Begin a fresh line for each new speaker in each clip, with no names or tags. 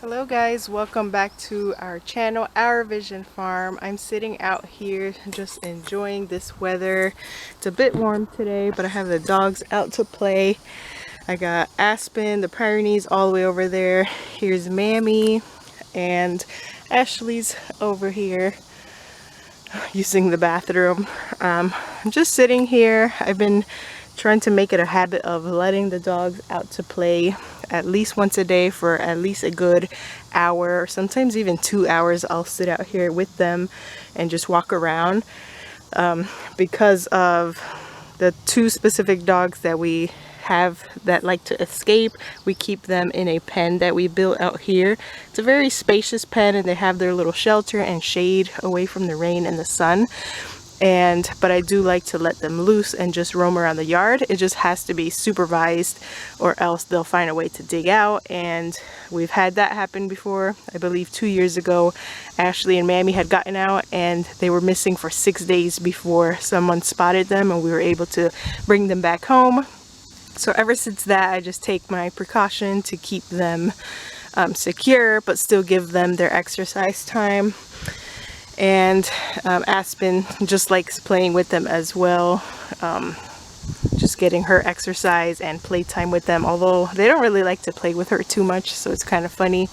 Hello guys, welcome back to our channel, Our Vision Farm. I'm sitting out here just enjoying this weather. It's a bit warm today, but I have the dogs out to play. I got Aspen, the Pyrenees all the way over there. Here's Mammy and Ashley's over here using the bathroom. I'm just sitting here. I've been trying to make it a habit of letting the dogs out to play at least once a day for at least a good hour, or sometimes even 2 hours. I'll sit out here with them and just walk around. Because of the two specific dogs that we have that like to escape, we keep them in a pen that we built out here. It's a very spacious pen, and they have their little shelter and shade away from the rain and the sun. But I do like to let them loose and just roam around the yard. It just has to be supervised, or else they'll find a way to dig out. And we've had that happen before. I believe 2 years ago, Ashley and Mammy had gotten out and they were missing for 6 days before someone spotted them, and we were able to bring them back home. So ever since that, I just take my precaution to keep them secure, but still give them their exercise time. And Aspen just likes playing with them as well, just getting her exercise and playtime with them, although they don't really like to play with her too much, so it's kind of funny.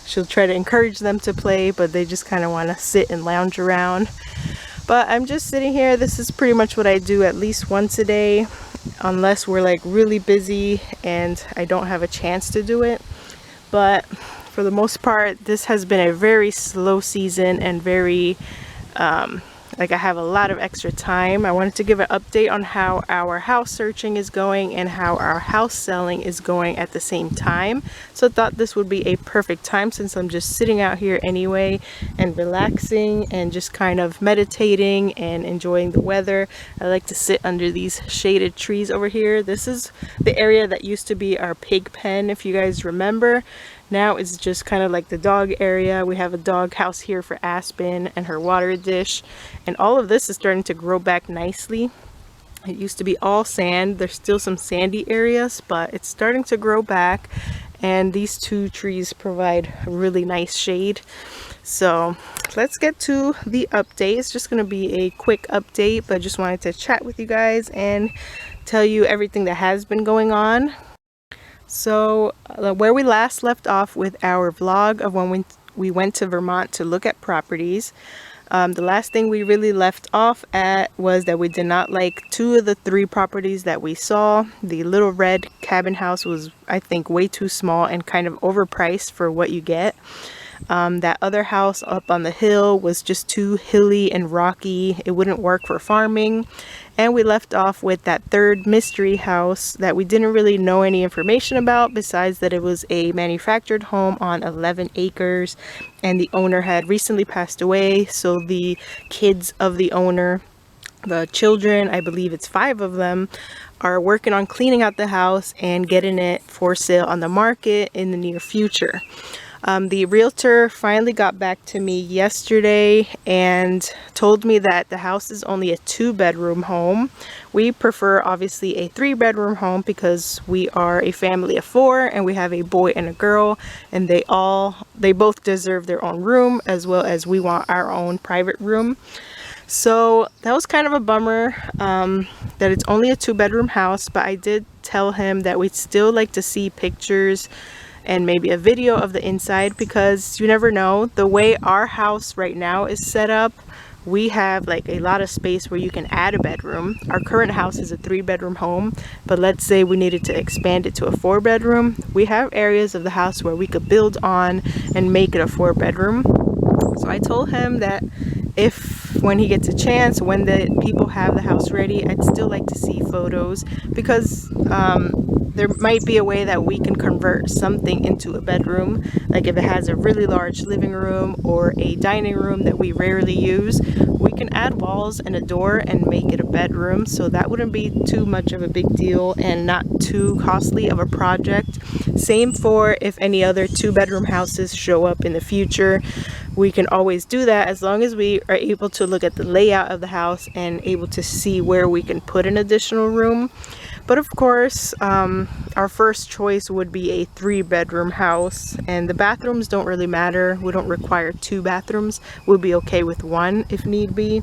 She'll try to encourage them to play, but they just kind of want to sit and lounge around. But I'm just sitting here. This is pretty much what I do at least once a day, unless we're like really busy and I don't have a chance to do it. But for the most part, this has been a very slow season and very like I have a lot of extra time. I wanted to give an update on how our house searching is going and how our house selling is going at the same time. So I thought this would be a perfect time, since I'm just sitting out here anyway and relaxing and just kind of meditating and enjoying the weather. I like to sit under these shaded trees over here. This is the area that used to be our pig pen, if you guys remember. Now it's just kind of like the dog area. We have a dog house here for Aspen and her water dish, and all of this is starting to grow back nicely. It used to be all sand. There's still some sandy areas, but it's starting to grow back, and these two trees provide really nice shade. So let's get to the update. It's just going to be a quick update, but I just wanted to chat with you guys and tell you everything that has been going on. So where we last left off with our vlog of when we went to Vermont to look at properties, the last thing we really left off at was that we did not like 2 of the 3 properties that we saw. The little red cabin house was, I think, way too small and kind of overpriced for what you get. That other house up on the hill was just too hilly and rocky. It wouldn't work for farming. And we left off with that third mystery house that we didn't really know any information about, besides that it was a manufactured home on 11 acres and the owner had recently passed away. So the kids of the owner, the children, I believe it's 5 of them, are working on cleaning out the house and getting it for sale on the market in the near future. The realtor finally got back to me yesterday and told me that the house is only a 2-bedroom home. We prefer obviously a 3-bedroom home because we are a family of 4 and we have a boy and a girl, and they both deserve their own room, as well as we want our own private room. So that was kind of a bummer that it's only a 2-bedroom house, but I did tell him that we'd still like to see pictures and maybe a video of the inside, because you never know. The way our house right now is set up, we have like a lot of space where you can add a bedroom. Our current house is a 3-bedroom home, but let's say we needed to expand it to a 4-bedroom. We have areas of the house where we could build on and make it a 4-bedroom. So I told him that when he gets a chance, when the people have the house ready, I'd still like to see photos, because there might be a way that we can convert something into a bedroom. Like if it has a really large living room or a dining room that we rarely use, we can add walls and a door and make it a bedroom. So that wouldn't be too much of a big deal and not too costly of a project. Same for if any other 2-bedroom houses show up in the future. We can always do that, as long as we are able to look at the layout of the house and able to see where we can put an additional room. But of course, our first choice would be a 3-bedroom house, and the bathrooms don't really matter. We don't require 2 bathrooms. We'll be okay with 1 if need be.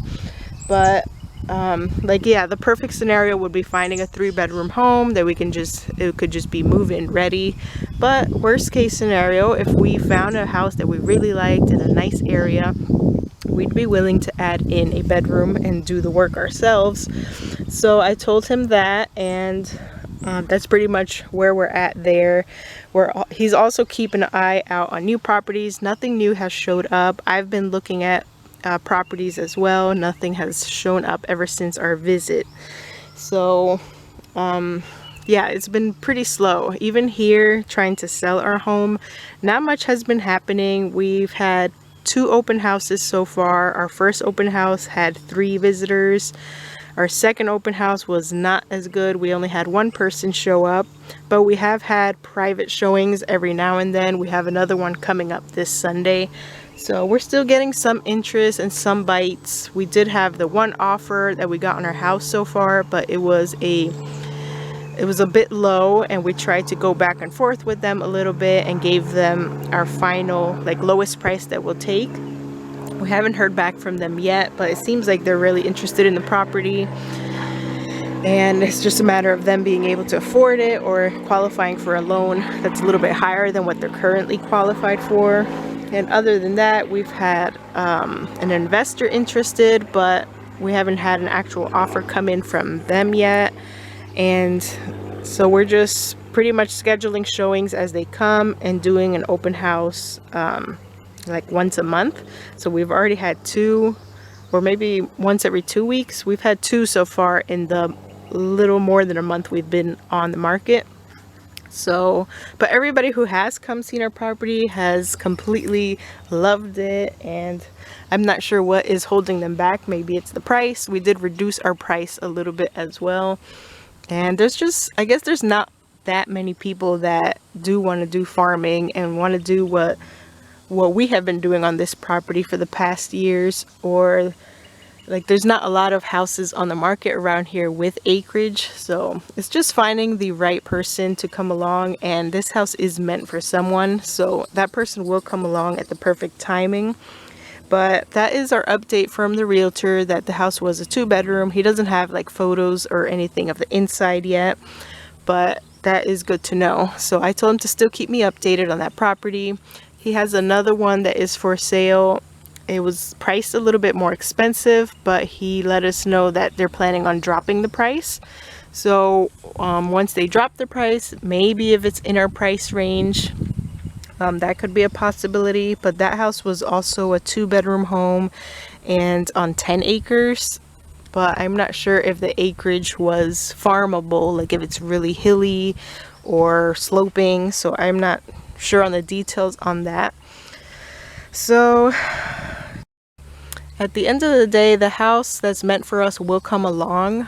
But like, yeah, the perfect scenario would be finding a 3-bedroom home that it could just be move-in ready. But worst case scenario, if we found a house that we really liked in a nice area, we'd be willing to add in a bedroom and do the work ourselves. So I told him that, and that's pretty much where we're at there. He's also keeping an eye out on new properties. Nothing new has showed up. I've been looking at properties as well. Nothing has shown up ever since our visit. So yeah, it's been pretty slow. Even here, trying to sell our home, not much has been happening. We've had 2 open houses so far. Our first open house had 3 visitors. Our second open house was not as good. We only had 1 person show up, but we have had private showings every now and then. We have another one coming up this Sunday. So we're still getting some interest and some bites. We did have the 1 offer that we got on our house so far, but it was a bit low, and we tried to go back and forth with them a little bit and gave them our final, like, lowest price that we'll take. We haven't heard back from them yet, but it seems like they're really interested in the property, and it's just a matter of them being able to afford it or qualifying for a loan that's a little bit higher than what they're currently qualified for. And other than that, we've had an investor interested, but we haven't had an actual offer come in from them yet. And so we're just pretty much scheduling showings as they come and doing an open house like once a month. So we've already had 2, or maybe once every 2 weeks. We've had 2 so far in the little more than a month we've been on the market. So, but everybody who has come seen our property has completely loved it, and I'm not sure what is holding them back. Maybe it's the price. We did reduce our price a little bit as well. And there's just, I guess there's not that many people that do want to do farming and want to do what we have been doing on this property for the past years. Or like, there's not a lot of houses on the market around here with acreage. So it's just finding the right person to come along, and this house is meant for someone, so that person will come along at the perfect timing. But that is our update from the realtor, that the house was a 2-bedroom. He doesn't have like photos or anything of the inside yet, but that is good to know. So I told him to still keep me updated on that property. He has another one that is for sale. It was priced a little bit more expensive, but he let us know that they're planning on dropping the price. So once they drop the price, maybe if it's in our price range, that could be a possibility. But that house was also a 2-bedroom home and on 10 acres. But I'm not sure if the acreage was farmable, like if it's really hilly or sloping. So I'm not sure on the details on that. So at the end of the day, the house that's meant for us will come along.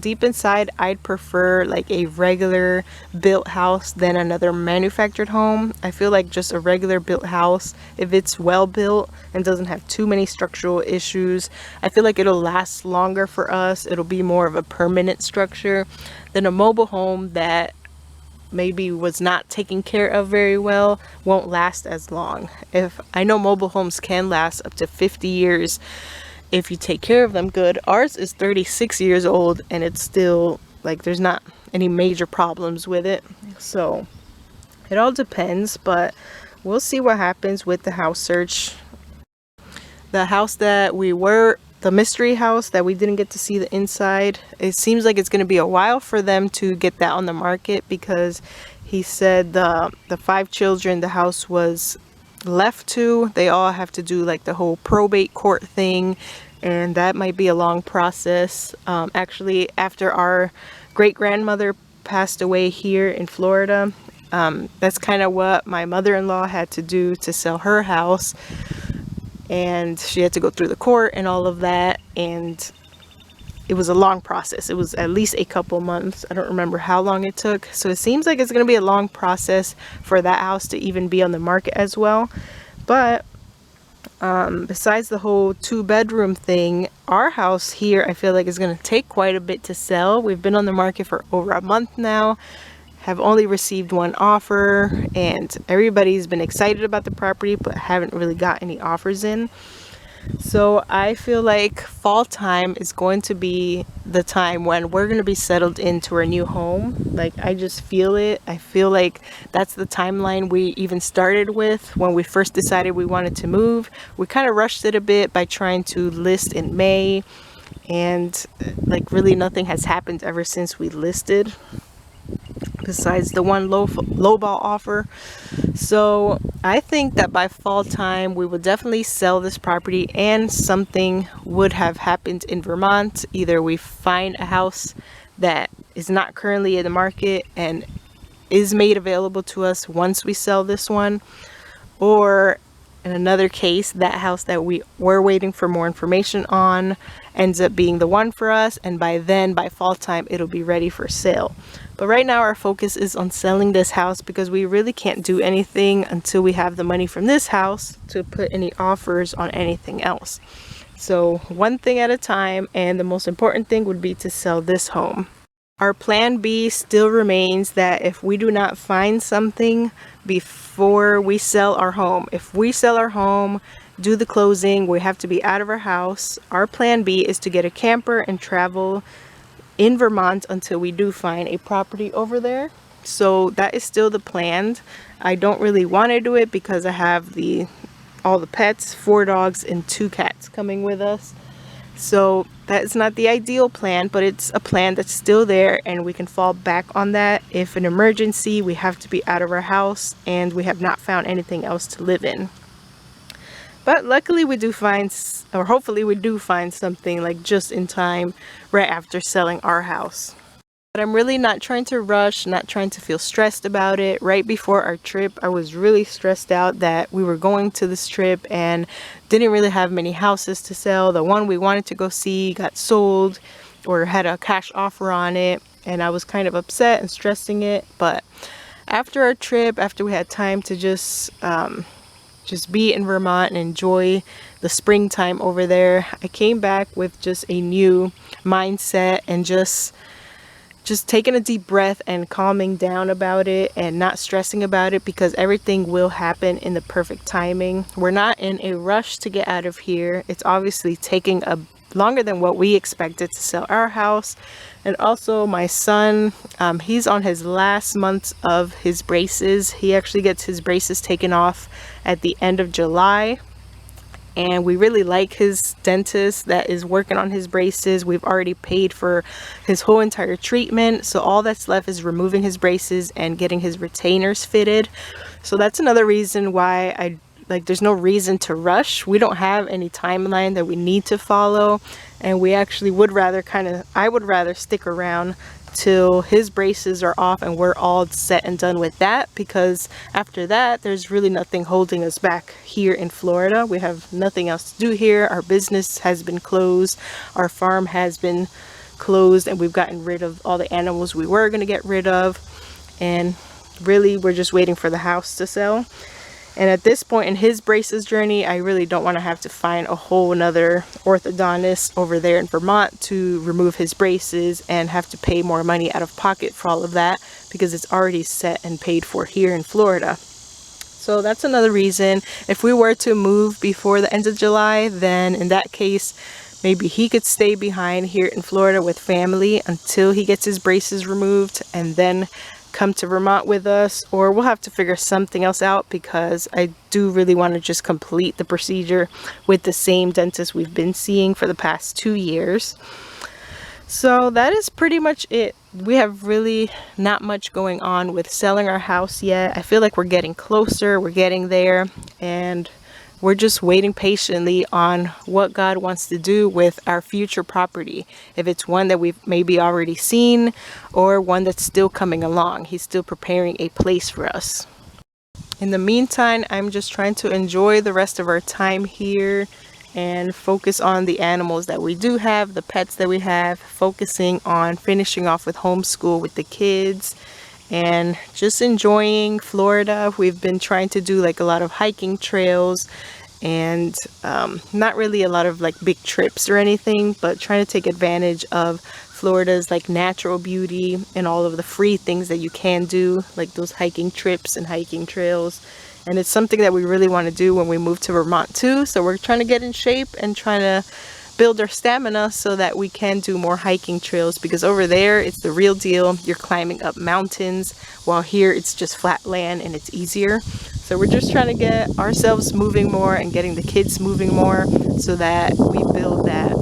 Deep inside, I'd prefer like a regular built house than another manufactured home. I feel like just a regular built house, if it's well built and doesn't have too many structural issues, I feel like it'll last longer for us. It'll be more of a permanent structure than a mobile home that maybe was not taken care of very well, won't last as long. If I know mobile homes can last up to 50 years if you take care of them good. Ours is 36 years old, and it's still like there's not any major problems with it. So it all depends, but we'll see what happens with the house search. The house that the mystery house that we didn't get to see the inside, it seems like it's going to be a while for them to get that on the market, because he said the 5 children the house was left to, they all have to do like the whole probate court thing, and that might be a long process. Actually, after our great-grandmother passed away here in Florida, that's kind of what my mother-in-law had to do to sell her house, and she had to go through the court and all of that, and it was a long process. It was at least a couple months. I don't remember how long it took. So it seems like it's going to be a long process for that house to even be on the market as well. But besides the whole 2-bedroom thing, our house here I feel like is going to take quite a bit to sell. We've been on the market for over a month now, have only received one offer, and everybody's been excited about the property but haven't really got any offers in. So I feel like fall time is going to be the time when we're going to be settled into our new home. Like, I just feel it. I feel like that's the timeline we even started with when we first decided we wanted to move. We kind of rushed it a bit by trying to list in May, and like really nothing has happened ever since we listed, besides the one lowball offer. So I think that by fall time we will definitely sell this property, and something would have happened in Vermont. Either we find a house that is not currently in the market and is made available to us once we sell this one, or in another case, that house that we were waiting for more information on ends up being the one for us, and by then, by fall time, it'll be ready for sale. But right now our focus is on selling this house because we really can't do anything until we have the money from this house to put any offers on anything else. So one thing at a time, and the most important thing would be to sell this home. Our plan B still remains that if we do not find something before we sell our home, if we sell our home, do the closing, we have to be out of our house. Our plan B is to get a camper and travel in Vermont until we do find a property over there. So that is still the plan. I don't really want to do it because I have all the pets, 4 dogs and 2 cats coming with us. So that is not the ideal plan, but it's a plan that's still there, and we can fall back on that if an emergency, we have to be out of our house and we have not found anything else to live in. But luckily we do find, or hopefully we do find something like just in time right after selling our house. But I'm really not trying to rush, not trying to feel stressed about it. Right before our trip, I was really stressed out that we were going to this trip and didn't really have many houses to sell. The one we wanted to go see got sold or had a cash offer on it, and I was kind of upset and stressing it. But after our trip, after we had time to just be in Vermont and enjoy the springtime over there, I came back with just a new mindset and just taking a deep breath and calming down about it and not stressing about it, because everything will happen in the perfect timing. We're not in a rush to get out of here. It's obviously taking longer than what we expected to sell our house. And also my son, he's on his last months of his braces. He actually gets his braces taken off at the end of July, and we really like his dentist that is working on his braces. We've already paid for his whole entire treatment, so all that's left is removing his braces and getting his retainers fitted. So that's another reason why there's no reason to rush. We don't have any timeline that we need to follow, and we actually I would rather stick around till his braces are off and we're all set and done with that, because after that there's really nothing holding us back here in Florida. We have nothing else to do here. Our business has been closed, our farm has been closed, and we've gotten rid of all the animals we were going to get rid of, and really we're just waiting for the house to sell. And at this point in his braces journey, I really don't want to have to find a whole another orthodontist over there in Vermont to remove his braces and have to pay more money out of pocket for all of that, because it's already set and paid for here in Florida. So that's another reason. If we were to move before the end of July, then in that case, maybe he could stay behind here in Florida with family until he gets his braces removed and then come to Vermont with us, or we'll have to figure something else out, because I do really want to just complete the procedure with the same dentist we've been seeing for the past 2 years. So that is pretty much it. We have really not much going on with selling our house yet. I feel like we're getting closer, we're getting there, and we're just waiting patiently on what God wants to do with our future property. If it's one that we've maybe already seen, or one that's still coming along. He's still preparing a place for us. In the meantime, I'm just trying to enjoy the rest of our time here and focus on the animals that we do have, the pets that we have, focusing on finishing off with homeschool with the kids, and just enjoying Florida. We've been trying to do like a lot of hiking trails and not really a lot of like big trips or anything, but trying to take advantage of Florida's like natural beauty and all of the free things that you can do, like those hiking trips and hiking trails. And it's something that we really want to do when we move to Vermont too. So we're trying to get in shape and trying to build our stamina so that we can do more hiking trails, because over there it's the real deal. You're climbing up mountains, while here it's just flat land and it's easier. So we're just trying to get ourselves moving more and getting the kids moving more so that we build that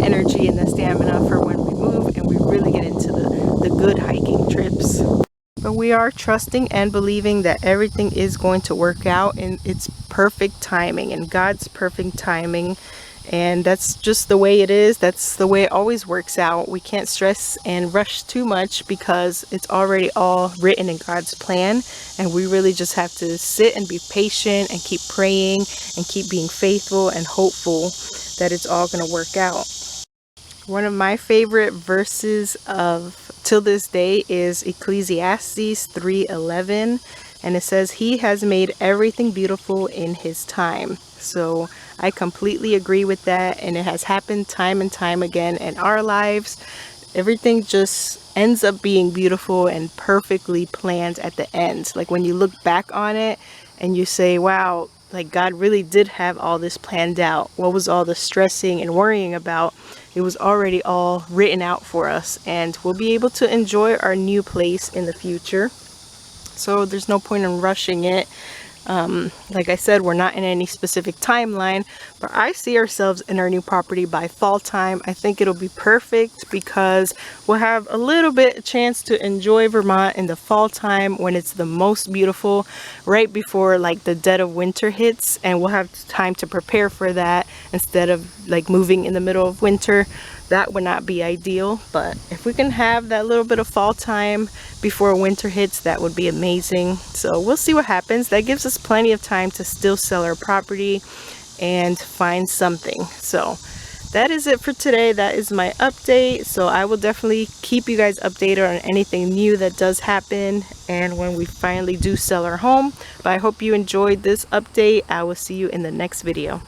energy and the stamina for when we move and we really get into the good hiking trips. But we are trusting and believing that everything is going to work out in its perfect timing, and God's perfect timing. And that's just the way it is. That's the way it always works out. We can't stress and rush too much because it's already all written in God's plan. And we really just have to sit and be patient and keep praying and keep being faithful and hopeful that it's all going to work out. One of my favorite verses of till this day is Ecclesiastes 3:11, and it says, "He has made everything beautiful in his time." So I completely agree with that, and it has happened time and time again in our lives. Everything just ends up being beautiful and perfectly planned at the end. Like when you look back on it and you say, wow, like God really did have all this planned out. What was all the stressing and worrying about? It was already all written out for us, and we'll be able to enjoy our new place in the future. So there's no point in rushing it. Like I said, we're not in any specific timeline, but I see ourselves in our new property by fall time. I think it'll be perfect because we'll have a little bit chance to enjoy Vermont in the fall time when it's the most beautiful, right before like the dead of winter hits, and we'll have time to prepare for that instead of like moving in the middle of winter. That would not be ideal, but if we can have that little bit of fall time before winter hits, that would be amazing. So we'll see what happens. That gives us plenty of time to still sell our property and find something. So that is it for today. That is my update. So I will definitely keep you guys updated on anything new that does happen and when we finally do sell our home. But I hope you enjoyed this update. I will see you in the next video.